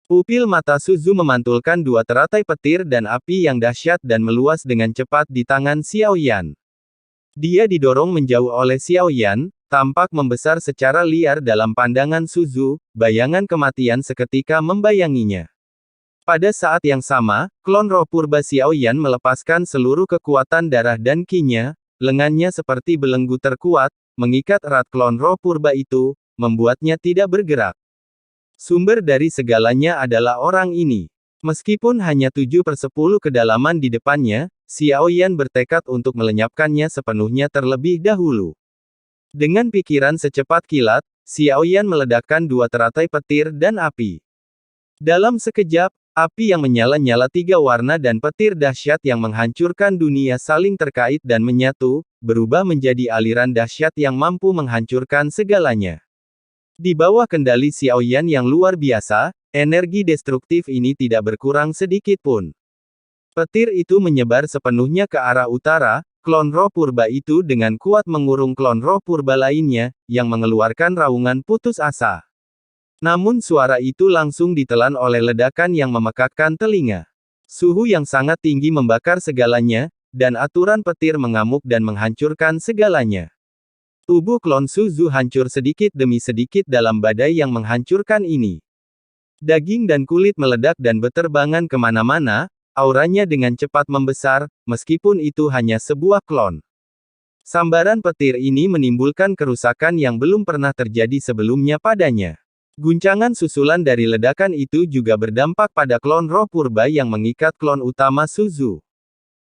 Pupil mata Suzu memantulkan dua teratai petir dan api yang dahsyat dan meluas dengan cepat di tangan Xiao Yan. Dia didorong menjauh oleh Xiao Yan, tampak membesar secara liar dalam pandangan Suzu, bayangan kematian seketika membayanginya. Pada saat yang sama, klon roh purba Xiao Yan melepaskan seluruh kekuatan darah dan ki-nya, lengannya seperti belenggu terkuat, mengikat erat klon roh purba itu, membuatnya tidak bergerak. Sumber dari segalanya adalah orang ini. Meskipun hanya 7/10 kedalaman di depannya, Xiao Yan bertekad untuk melenyapkannya sepenuhnya terlebih dahulu. Dengan pikiran secepat kilat, Xiao Yan meledakkan dua teratai petir dan api. Dalam sekejap, api yang menyala-nyala tiga warna dan petir dahsyat yang menghancurkan dunia saling terkait dan menyatu, berubah menjadi aliran dahsyat yang mampu menghancurkan segalanya. Di bawah kendali Xiao Yan yang luar biasa, energi destruktif ini tidak berkurang sedikit pun. Petir itu menyebar sepenuhnya ke arah utara, klon roh purba itu dengan kuat mengurung klon roh purba lainnya, yang mengeluarkan raungan putus asa. Namun suara itu langsung ditelan oleh ledakan yang memekakkan telinga. Suhu yang sangat tinggi membakar segalanya, dan aturan petir mengamuk dan menghancurkan segalanya. Tubuh klon Suzu hancur sedikit demi sedikit dalam badai yang menghancurkan ini. Daging dan kulit meledak dan beterbangan kemana-mana, auranya dengan cepat membesar, meskipun itu hanya sebuah klon. Sambaran petir ini menimbulkan kerusakan yang belum pernah terjadi sebelumnya padanya. Guncangan susulan dari ledakan itu juga berdampak pada klon roh purba yang mengikat klon utama Suzu.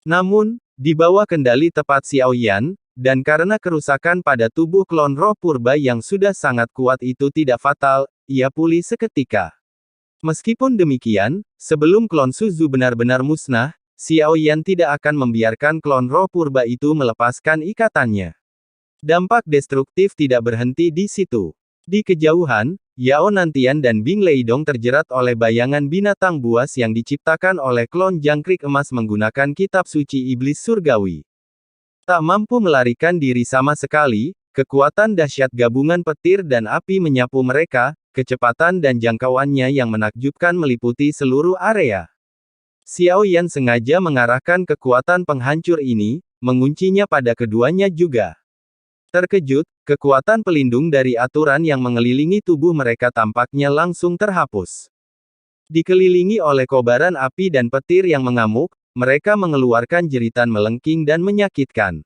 Namun, di bawah kendali tepat Xiao Yan, dan karena kerusakan pada tubuh klon roh purba yang sudah sangat kuat itu tidak fatal, ia pulih seketika. Meskipun demikian, sebelum klon Suzu benar-benar musnah, Xiao Yan tidak akan membiarkan klon roh purba itu melepaskan ikatannya. Dampak destruktif tidak berhenti di situ. Di kejauhan, Yao Nantian dan Bing Leidong terjerat oleh bayangan binatang buas yang diciptakan oleh klon jangkrik emas menggunakan kitab suci iblis surgawi. Tak mampu melarikan diri sama sekali, kekuatan dahsyat gabungan petir dan api menyapu mereka, kecepatan dan jangkauannya yang menakjubkan meliputi seluruh area. Xiao Yan sengaja mengarahkan kekuatan penghancur ini, menguncinya pada keduanya juga. Terkejut, kekuatan pelindung dari aturan yang mengelilingi tubuh mereka tampaknya langsung terhapus. Dikelilingi oleh kobaran api dan petir yang mengamuk, mereka mengeluarkan jeritan melengking dan menyakitkan.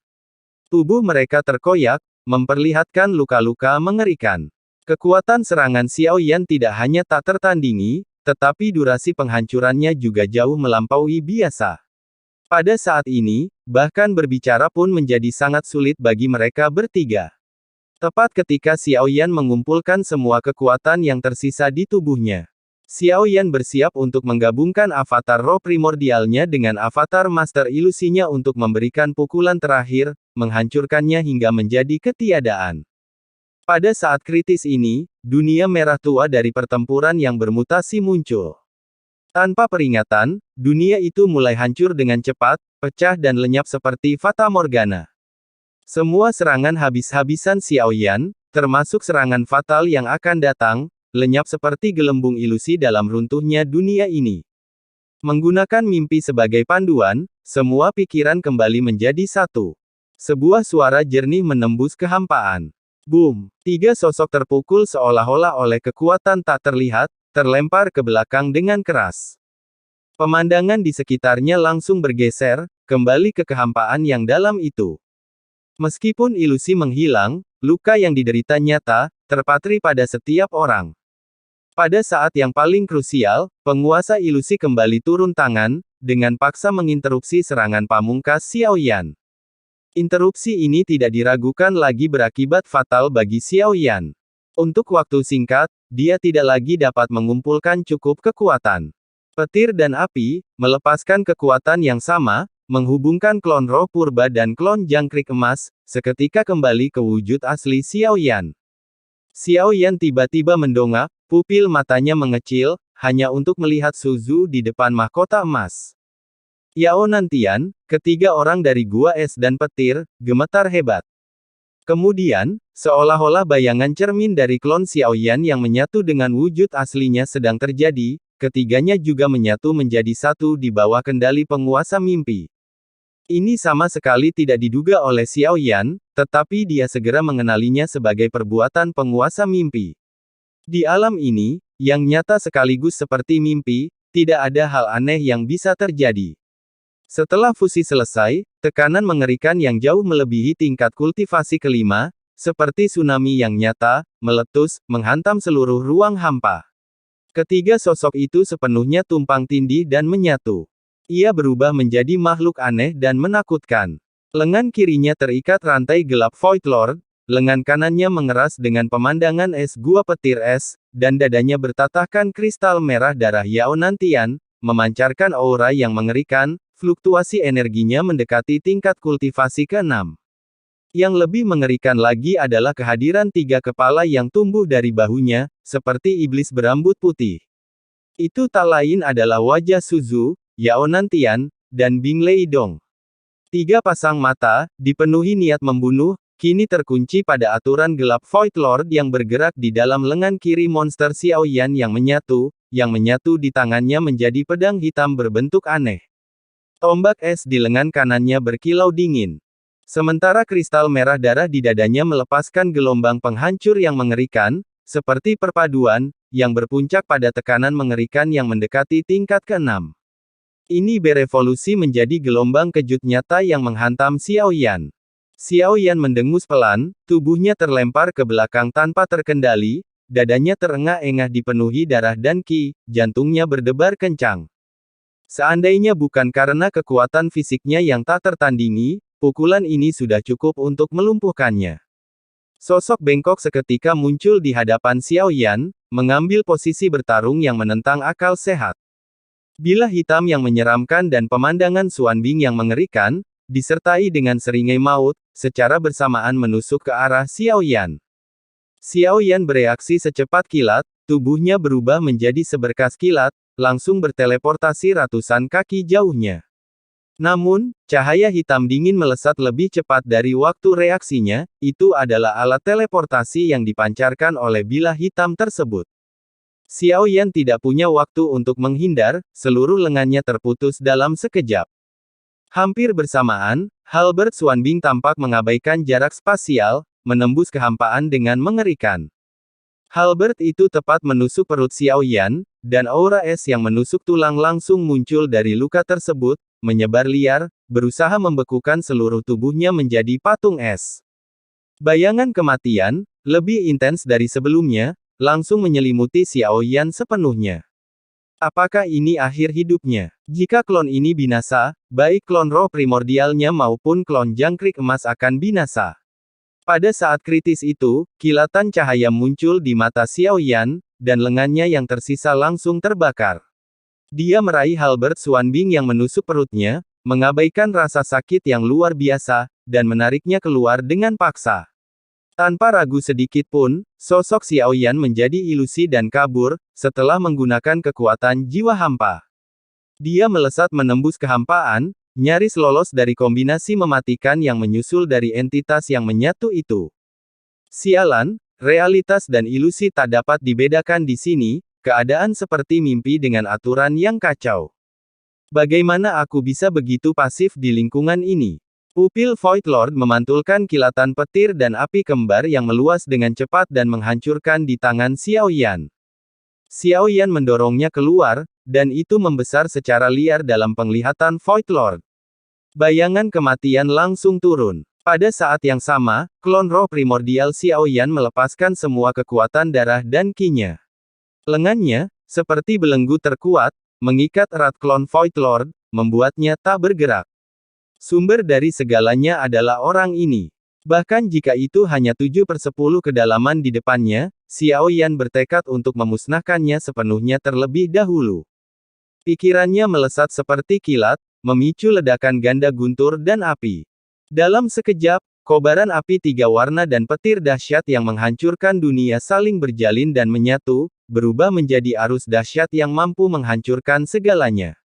Tubuh mereka terkoyak, memperlihatkan luka-luka mengerikan. Kekuatan serangan Xiao Yan tidak hanya tak tertandingi, tetapi durasi penghancurannya juga jauh melampaui biasa. Pada saat ini, bahkan berbicara pun menjadi sangat sulit bagi mereka bertiga. Tepat ketika Xiao Yan mengumpulkan semua kekuatan yang tersisa di tubuhnya. Xiao Yan bersiap untuk menggabungkan avatar roh primordialnya dengan avatar master ilusinya untuk memberikan pukulan terakhir, menghancurkannya hingga menjadi ketiadaan. Pada saat kritis ini, dunia merah tua dari pertempuran yang bermutasi muncul. Tanpa peringatan, dunia itu mulai hancur dengan cepat, pecah dan lenyap seperti Fata Morgana. Semua serangan habis-habisan Xiao Yan, termasuk serangan fatal yang akan datang, lenyap seperti gelembung ilusi dalam runtuhnya dunia ini. Menggunakan mimpi sebagai panduan, semua pikiran kembali menjadi satu. Sebuah suara jernih menembus kehampaan. Boom! Tiga sosok terpukul seolah-olah oleh kekuatan tak terlihat, terlempar ke belakang dengan keras. Pemandangan di sekitarnya langsung bergeser, kembali ke kehampaan yang dalam itu. Meskipun ilusi menghilang, luka yang diderita nyata, terpatri pada setiap orang. Pada saat yang paling krusial, penguasa ilusi kembali turun tangan, dengan paksa menginterupsi serangan pamungkas Xiao Yan. Interupsi ini tidak diragukan lagi berakibat fatal bagi Xiao Yan. Untuk waktu singkat, dia tidak lagi dapat mengumpulkan cukup kekuatan. Petir dan api, melepaskan kekuatan yang sama, menghubungkan klon roh purba dan klon jangkrik emas, seketika kembali ke wujud asli Xiao Yan. Xiao Yan tiba-tiba mendongak, pupil matanya mengecil, hanya untuk melihat Suzu di depan mahkota emas. Yao Nantian, ketiga orang dari gua es dan petir, gemetar hebat. Kemudian, seolah-olah bayangan cermin dari klon Xiao Yan yang menyatu dengan wujud aslinya sedang terjadi, ketiganya juga menyatu menjadi satu di bawah kendali penguasa mimpi. Ini sama sekali tidak diduga oleh Xiao Yan, tetapi dia segera mengenalinya sebagai perbuatan penguasa mimpi. Di alam ini, yang nyata sekaligus seperti mimpi, tidak ada hal aneh yang bisa terjadi. Setelah fusi selesai, tekanan mengerikan yang jauh melebihi tingkat kultivasi kelima, seperti tsunami yang nyata, meletus, menghantam seluruh ruang hampa. Ketiga sosok itu sepenuhnya tumpang tindih dan menyatu. Ia berubah menjadi makhluk aneh dan menakutkan. Lengan kirinya terikat rantai gelap Void Lord, lengan kanannya mengeras dengan pemandangan es gua petir es, dan dadanya bertatahkan kristal merah darah Yao Nantian, memancarkan aura yang mengerikan, fluktuasi energinya mendekati tingkat kultivasi ke-6. Yang lebih mengerikan lagi adalah kehadiran 3 kepala yang tumbuh dari bahunya, seperti iblis berambut putih. Itu tak lain adalah wajah Suzu, Yao Nantian, dan Bing Lei Dong. 3 pasang mata, dipenuhi niat membunuh, kini terkunci pada aturan gelap Void Lord yang bergerak di dalam lengan kiri monster Xiao Yan yang menyatu di tangannya menjadi pedang hitam berbentuk aneh. Tombak es di lengan kanannya berkilau dingin. Sementara kristal merah darah di dadanya melepaskan gelombang penghancur yang mengerikan, seperti perpaduan, yang berpuncak pada tekanan mengerikan yang mendekati tingkat ke-6. Ini berevolusi menjadi gelombang kejut nyata yang menghantam Xiao Yan. Xiao Yan mendengus pelan, tubuhnya terlempar ke belakang tanpa terkendali, dadanya terengah-engah dipenuhi darah dan ki, jantungnya berdebar kencang. Seandainya bukan karena kekuatan fisiknya yang tak tertandingi, pukulan ini sudah cukup untuk melumpuhkannya. Sosok bengkok seketika muncul di hadapan Xiao Yan, mengambil posisi bertarung yang menentang akal sehat. Bilah hitam yang menyeramkan dan pemandangan Xuanbing yang mengerikan, disertai dengan seringai maut, secara bersamaan menusuk ke arah Xiao Yan. Xiao Yan bereaksi secepat kilat, tubuhnya berubah menjadi seberkas kilat, langsung berteleportasi ratusan kaki jauhnya. Namun, cahaya hitam dingin melesat lebih cepat dari waktu reaksinya, itu adalah alat teleportasi yang dipancarkan oleh bilah hitam tersebut. Xiao Yan tidak punya waktu untuk menghindar, seluruh lengannya terputus dalam sekejap. Hampir bersamaan, halberd Xuanbing tampak mengabaikan jarak spasial, menembus kehampaan dengan mengerikan. Halberd itu tepat menusuk perut Xiao Yan, dan aura es yang menusuk tulang langsung muncul dari luka tersebut, menyebar liar, berusaha membekukan seluruh tubuhnya menjadi patung es. Bayangan kematian, lebih intens dari sebelumnya, langsung menyelimuti Xiao Yan sepenuhnya. Apakah ini akhir hidupnya? Jika klon ini binasa, baik klon roh primordialnya maupun klon jangkrik emas akan binasa. Pada saat kritis itu, kilatan cahaya muncul di mata Xiao Yan, dan lengannya yang tersisa langsung terbakar. Dia meraih halberd Xuanbing yang menusuk perutnya, mengabaikan rasa sakit yang luar biasa, dan menariknya keluar dengan paksa. Tanpa ragu sedikit pun, sosok Xiao Yan menjadi ilusi dan kabur, setelah menggunakan kekuatan jiwa hampa. Dia melesat menembus kehampaan, nyaris lolos dari kombinasi mematikan yang menyusul dari entitas yang menyatu itu. Sialan, realitas dan ilusi tak dapat dibedakan di sini, keadaan seperti mimpi dengan aturan yang kacau. Bagaimana aku bisa begitu pasif di lingkungan ini? Pupil Void Lord memantulkan kilatan petir dan api kembar yang meluas dengan cepat dan menghancurkan di tangan Xiao Yan. Xiao Yan mendorongnya keluar, dan itu membesar secara liar dalam penglihatan Void Lord. Bayangan kematian langsung turun. Pada saat yang sama, klon roh primordial Xiao Yan melepaskan semua kekuatan darah dan ki-nya. Lengannya, seperti belenggu terkuat, mengikat erat klon Void Lord, membuatnya tak bergerak. Sumber dari segalanya adalah orang ini. Bahkan jika itu hanya 7/10 kedalaman di depannya, Xiao Yan bertekad untuk memusnahkannya sepenuhnya terlebih dahulu. Pikirannya melesat seperti kilat, memicu ledakan ganda guntur dan api. Dalam sekejap, kobaran api 3 warna dan petir dahsyat yang menghancurkan dunia saling berjalin dan menyatu, berubah menjadi arus dahsyat yang mampu menghancurkan segalanya.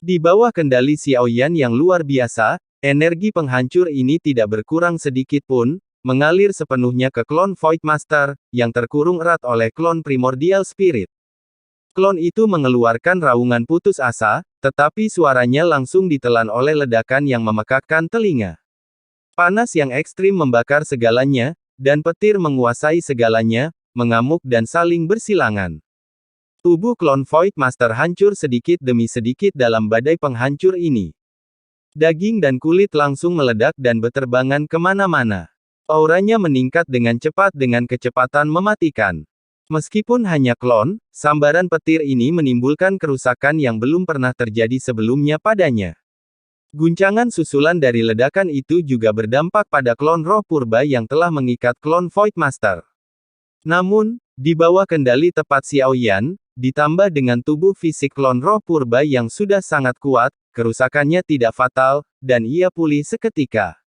Di bawah kendali Xiao Yan yang luar biasa, energi penghancur ini tidak berkurang sedikit pun, mengalir sepenuhnya ke klon Void Master, yang terkurung erat oleh klon Primordial Spirit. Klon itu mengeluarkan raungan putus asa, tetapi suaranya langsung ditelan oleh ledakan yang memekakkan telinga. Panas yang ekstrim membakar segalanya, dan petir menguasai segalanya, mengamuk dan saling bersilangan. Tubuh klon Void Master hancur sedikit demi sedikit dalam badai penghancur ini. Daging dan kulit langsung meledak dan berterbangan kemana-mana. Auranya meningkat dengan cepat dengan kecepatan mematikan. Meskipun hanya klon, sambaran petir ini menimbulkan kerusakan yang belum pernah terjadi sebelumnya padanya. Guncangan susulan dari ledakan itu juga berdampak pada klon roh purba yang telah mengikat klon Void Master. Namun, di bawah kendali tepat Xiao Yan, ditambah dengan tubuh fisik klon roh purba yang sudah sangat kuat, kerusakannya tidak fatal, dan ia pulih seketika.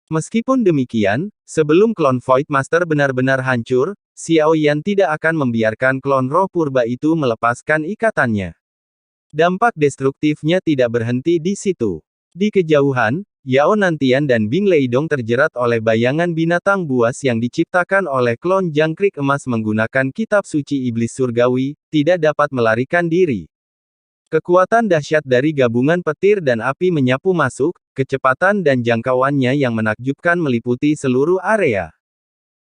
Meskipun demikian, sebelum klon Void Master benar-benar hancur, Xiao Yan tidak akan membiarkan klon roh purba itu melepaskan ikatannya. Dampak destruktifnya tidak berhenti di situ. Di kejauhan, Yao Nantian dan Bing Leidong terjerat oleh bayangan binatang buas yang diciptakan oleh klon jangkrik emas menggunakan kitab suci iblis surgawi, tidak dapat melarikan diri. Kekuatan dahsyat dari gabungan petir dan api menyapu masuk, kecepatan dan jangkauannya yang menakjubkan meliputi seluruh area.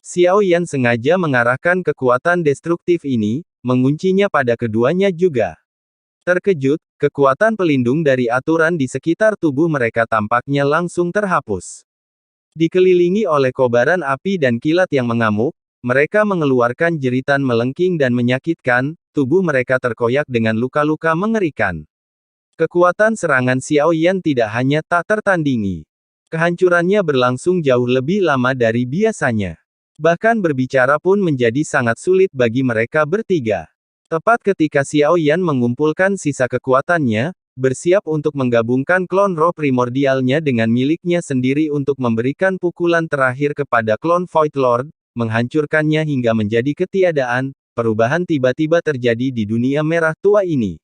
Xiao Yan sengaja mengarahkan kekuatan destruktif ini, menguncinya pada keduanya juga. Terkejut, kekuatan pelindung dari aturan di sekitar tubuh mereka tampaknya langsung terhapus. Dikelilingi oleh kobaran api dan kilat yang mengamuk, mereka mengeluarkan jeritan melengking dan menyakitkan, tubuh mereka terkoyak dengan luka-luka mengerikan. Kekuatan serangan Xiao Yan tidak hanya tak tertandingi. Kehancurannya berlangsung jauh lebih lama dari biasanya. Bahkan berbicara pun menjadi sangat sulit bagi mereka bertiga. Tepat ketika Xiao Yan mengumpulkan sisa kekuatannya, bersiap untuk menggabungkan klon roh primordialnya dengan miliknya sendiri untuk memberikan pukulan terakhir kepada klon Void Lord, menghancurkannya hingga menjadi ketiadaan, perubahan tiba-tiba terjadi di dunia merah tua ini.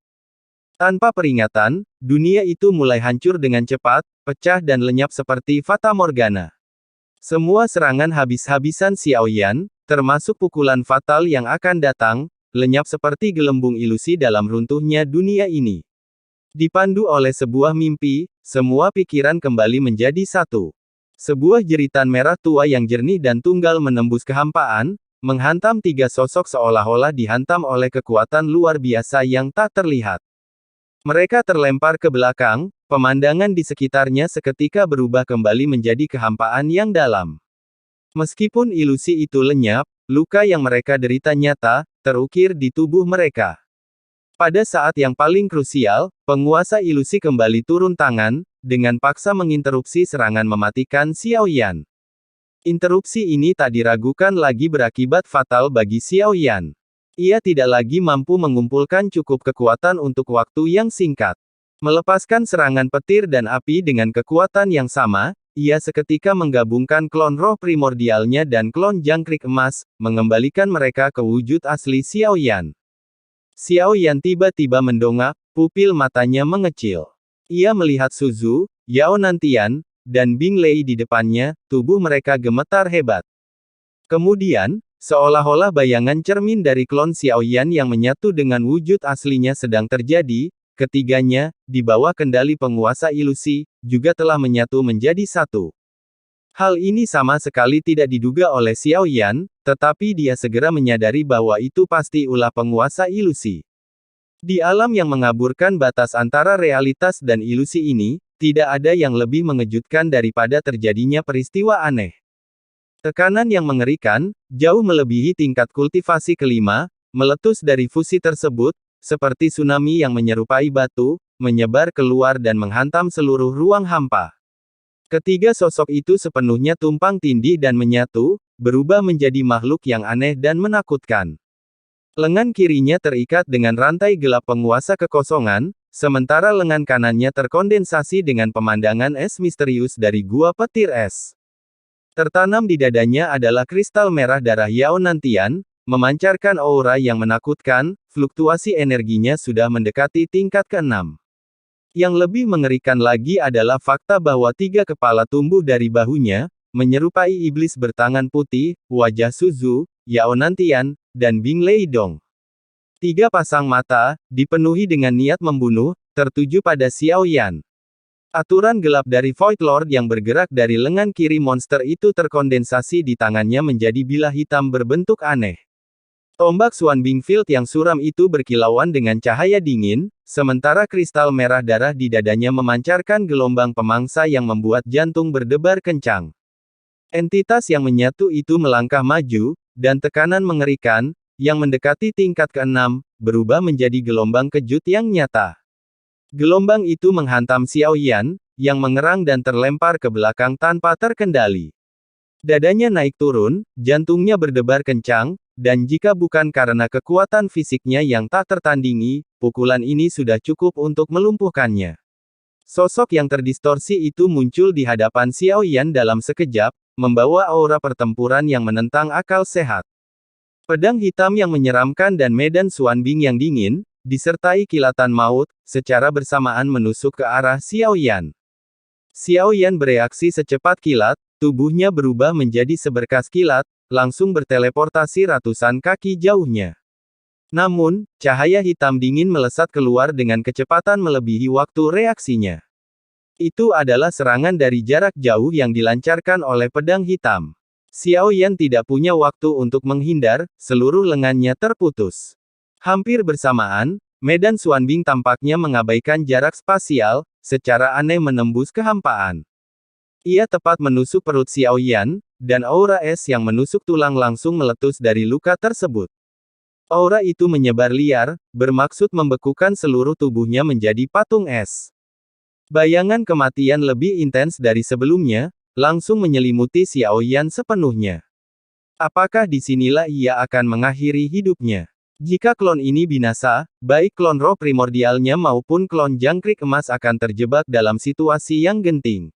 Tanpa peringatan, dunia itu mulai hancur dengan cepat, pecah dan lenyap seperti Fata Morgana. Semua serangan habis-habisan Xiao Yan, termasuk pukulan fatal yang akan datang, lenyap seperti gelembung ilusi dalam runtuhnya dunia ini. Dipandu oleh sebuah mimpi, semua pikiran kembali menjadi satu. Sebuah jeritan merah tua yang jernih dan tunggal menembus kehampaan, menghantam tiga sosok seolah-olah dihantam oleh kekuatan luar biasa yang tak terlihat. Mereka terlempar ke belakang, pemandangan di sekitarnya seketika berubah kembali menjadi kehampaan yang dalam. Meskipun ilusi itu lenyap, luka yang mereka derita nyata, terukir di tubuh mereka. Pada saat yang paling krusial, penguasa ilusi kembali turun tangan, dengan paksa menginterupsi serangan mematikan Xiao Yan. Interupsi ini tak diragukan lagi berakibat fatal bagi Xiao Yan. Ia tidak lagi mampu mengumpulkan cukup kekuatan untuk waktu yang singkat. Melepaskan serangan petir dan api dengan kekuatan yang sama, ia seketika menggabungkan klon roh primordialnya dan klon jangkrik emas, mengembalikan mereka ke wujud asli Xiao Yan. Xiao Yan tiba-tiba mendongak, pupil matanya mengecil. Ia melihat Suzu, Yao Nantian, dan Bing Lei di depannya, tubuh mereka gemetar hebat. Kemudian, seolah-olah bayangan cermin dari klon Xiao Yan yang menyatu dengan wujud aslinya sedang terjadi, ketiganya, di bawah kendali penguasa ilusi, juga telah menyatu menjadi satu. Hal ini sama sekali tidak diduga oleh Xiao Yan, tetapi dia segera menyadari bahwa itu pasti ulah penguasa ilusi. Di alam yang mengaburkan batas antara realitas dan ilusi ini, tidak ada yang lebih mengejutkan daripada terjadinya peristiwa aneh. Tekanan yang mengerikan, jauh melebihi tingkat kultivasi kelima, meletus dari fusi tersebut, seperti tsunami yang menyerupai batu, menyebar keluar dan menghantam seluruh ruang hampa. Ketiga sosok itu sepenuhnya tumpang tindih dan menyatu, berubah menjadi makhluk yang aneh dan menakutkan. Lengan kirinya terikat dengan rantai gelap penguasa kekosongan, sementara lengan kanannya terkondensasi dengan pemandangan es misterius dari gua petir es. Tertanam di dadanya adalah kristal merah darah Yao Nantian, memancarkan aura yang menakutkan, fluktuasi energinya sudah mendekati tingkat ke-6. Yang lebih mengerikan lagi adalah fakta bahwa tiga kepala tumbuh dari bahunya, menyerupai iblis bertangan putih, wajah Suzu, Yao Nantian, dan Bing Leidong. Tiga pasang mata, dipenuhi dengan niat membunuh, tertuju pada Xiao Yan. Aturan gelap dari Void Lord yang bergerak dari lengan kiri monster itu terkondensasi di tangannya menjadi bilah hitam berbentuk aneh. Tombak Xuan Bingfield yang suram itu berkilauan dengan cahaya dingin, sementara kristal merah darah di dadanya memancarkan gelombang pemangsa yang membuat jantung berdebar kencang. Entitas yang menyatu itu melangkah maju, dan tekanan mengerikan, yang mendekati tingkat ke-6, berubah menjadi gelombang kejut yang nyata. Gelombang itu menghantam Xiao Yan, yang mengerang dan terlempar ke belakang tanpa terkendali. Dadanya naik turun, jantungnya berdebar kencang, dan jika bukan karena kekuatan fisiknya yang tak tertandingi, pukulan ini sudah cukup untuk melumpuhkannya. Sosok yang terdistorsi itu muncul di hadapan Xiao Yan dalam sekejap, membawa aura pertempuran yang menentang akal sehat. Pedang hitam yang menyeramkan dan medan Xuanbing yang dingin, disertai kilatan maut, secara bersamaan menusuk ke arah Xiao Yan. Xiao Yan bereaksi secepat kilat, tubuhnya berubah menjadi seberkas kilat, langsung berteleportasi ratusan kaki jauhnya. Namun, cahaya hitam dingin melesat keluar dengan kecepatan melebihi waktu reaksinya. Itu adalah serangan dari jarak jauh yang dilancarkan oleh pedang hitam. Xiao Yan tidak punya waktu untuk menghindar, seluruh lengannya terputus. Hampir bersamaan, medan Xuanbing tampaknya mengabaikan jarak spasial, secara aneh menembus kehampaan. Ia tepat menusuk perut Xiao Yan, dan aura es yang menusuk tulang langsung meletus dari luka tersebut. Aura itu menyebar liar, bermaksud membekukan seluruh tubuhnya menjadi patung es. Bayangan kematian lebih intens dari sebelumnya, langsung menyelimuti Xiao Yan sepenuhnya. Apakah disinilah ia akan mengakhiri hidupnya? Jika klon ini binasa, baik klon roh primordialnya maupun klon jangkrik emas akan terjebak dalam situasi yang genting.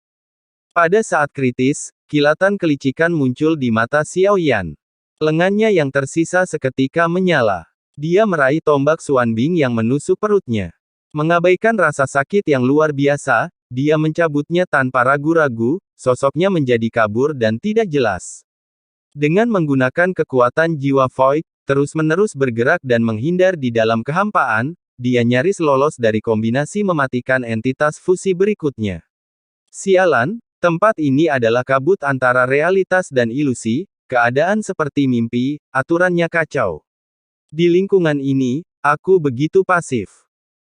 Pada saat kritis, kilatan kelicikan muncul di mata Xiao Yan. Lengannya yang tersisa seketika menyala. Dia meraih tombak Xuanbing yang menusuk perutnya. Mengabaikan rasa sakit yang luar biasa, dia mencabutnya tanpa ragu-ragu, sosoknya menjadi kabur dan tidak jelas. Dengan menggunakan kekuatan jiwa Void, terus-menerus bergerak dan menghindar di dalam kehampaan, dia nyaris lolos dari kombinasi mematikan entitas fusi berikutnya. Sialan, tempat ini adalah kabut antara realitas dan ilusi, keadaan seperti mimpi, aturannya kacau. Di lingkungan ini, aku begitu pasif.